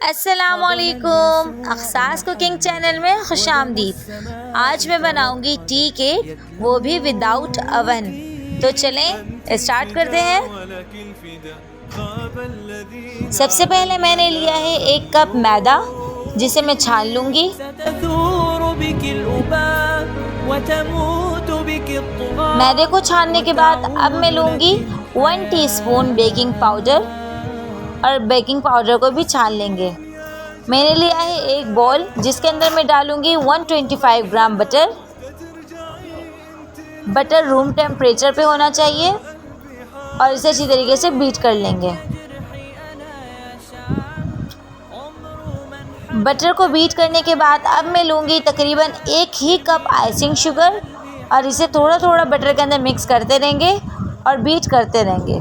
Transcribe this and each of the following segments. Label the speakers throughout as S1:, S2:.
S1: अस्सलामुअलैकुम, अख़सास cooking channel में खुशामदीद। आज मैं बनाऊंगी टी केक, वो भी विदाउट अवन। तो चलें स्टार्ट करते हैं। सबसे पहले मैंने लिया है 1 कप मैदा, जिसे मैं छान लूँगी। मैदे को छानने के बाद अब मैं लूँगी 1 टीस्पून बेकिंग पाउडर और बेकिंग पाउडर को भी छान लेंगे। मैंने लिया है 1 बॉल, जिसके अंदर मैं डालूँगी 125 ग्राम बटर। बटर रूम टेम्परेचर पे होना चाहिए और इसे अच्छी तरीके से बीट कर लेंगे। बटर को बीट करने के बाद अब मैं लूँगी तकरीबन 1 ही कप आइसिंग शुगर और इसे थोड़ा थोड़ा बटर के अंदर मिक्स करते रहेंगे और बीट करते रहेंगे।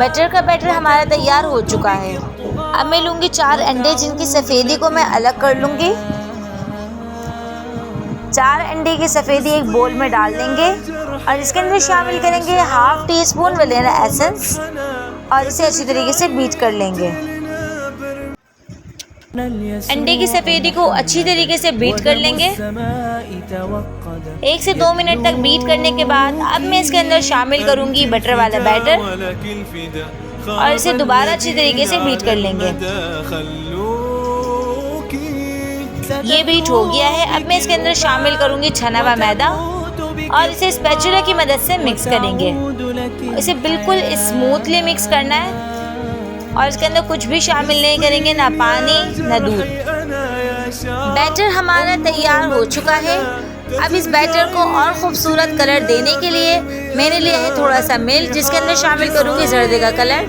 S1: बटर का बैटर हमारा तैयार हो चुका है। अब मैं लूँगी 4 अंडे, जिनकी सफ़ेदी को मैं अलग कर लूँगी। 4 अंडे की सफ़ेदी एक बोल में डाल देंगे और इसके अंदर शामिल करेंगे 1/2 टीस्पून वनीला एसेंस और इसे अच्छी तरीके से बीट कर लेंगे। अंडे की सफ़ेदी को अच्छी तरीके से बीट कर लेंगे। 1 से 2 मिनट तक बीट करने के बाद अब मैं इसके अंदर शामिल करूंगी बटर वाला बैटर और इसे दोबारा अच्छी तरीके से बीट कर लेंगे। ये बीट हो गया है। अब मैं इसके अंदर शामिल करूंगी छना हुआ मैदा और इसे स्पैचुला की मदद से मिक्स करेंगे। इसे बिल्कुल स्मूथली मिक्स करना है और इसके अंदर कुछ भी शामिल नहीं करेंगे, ना पानी ना दूध। बैटर हमारा तैयार हो चुका है। अब इस बैटर को और ख़ूबसूरत कलर देने के लिए मैंने लिया है थोड़ा सा मिल्क, जिसके अंदर शामिल करूँगी जर्दे का कलर।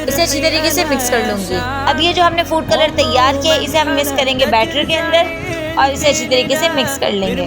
S1: इसे अच्छी तरीके से मिक्स कर लूँगी। अब ये जो हमने फूड कलर तैयार किया है, इसे हम मिक्स करेंगे बैटर के अंदर और इसे अच्छी तरीके से मिक्स कर लेंगे।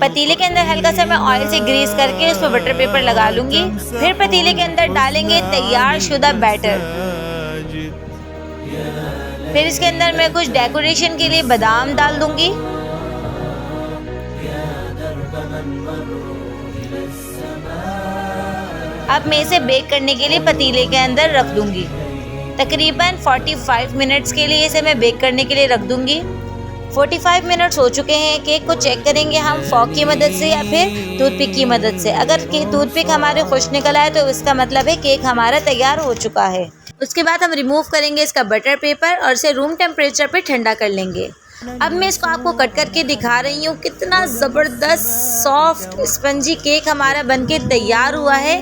S1: पतीले के अंदर हल्का सा मैं ऑयल से ग्रीस करके उस पर बटर पेपर लगा लूँगी। फिर पतीले के अंदर डालेंगे तैयार शुदा बैटर। फिर इसके अंदर मैं कुछ डेकोरेशन के लिए बादाम डाल दूँगी। अब मैं इसे बेक करने के लिए पतीले के अंदर रख दूँगी। तकरीबन 45 मिनट्स के लिए इसे मैं बेक करने के लिए रख दूँगी। 45 मिनट्स हो चुके हैं। केक को चेक करेंगे हम फॉक की मदद से या फिर टूथपिक की मदद से। अगर टूथपिक हमारे खुश निकल आए तो इसका मतलब है केक हमारा तैयार हो चुका है। उसके बाद हम रिमूव करेंगे इसका बटर पेपर और इसे रूम टेम्परेचर पे ठंडा कर लेंगे। अब मैं इसको आपको कट करके दिखा रही हूँ। कितना ज़बरदस्त सॉफ्ट स्पंजी केक हमारा बनके तैयार हुआ है।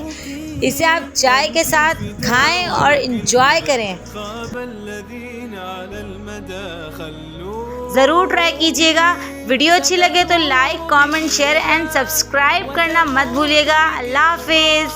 S1: इसे आप चाय के साथ खाएं और इंजॉय करें। ज़रूर ट्राई कीजिएगा। वीडियो अच्छी लगे तो like, comment, share and subscribe करना मत भूलिएगा। अल्लाह हाफिज़।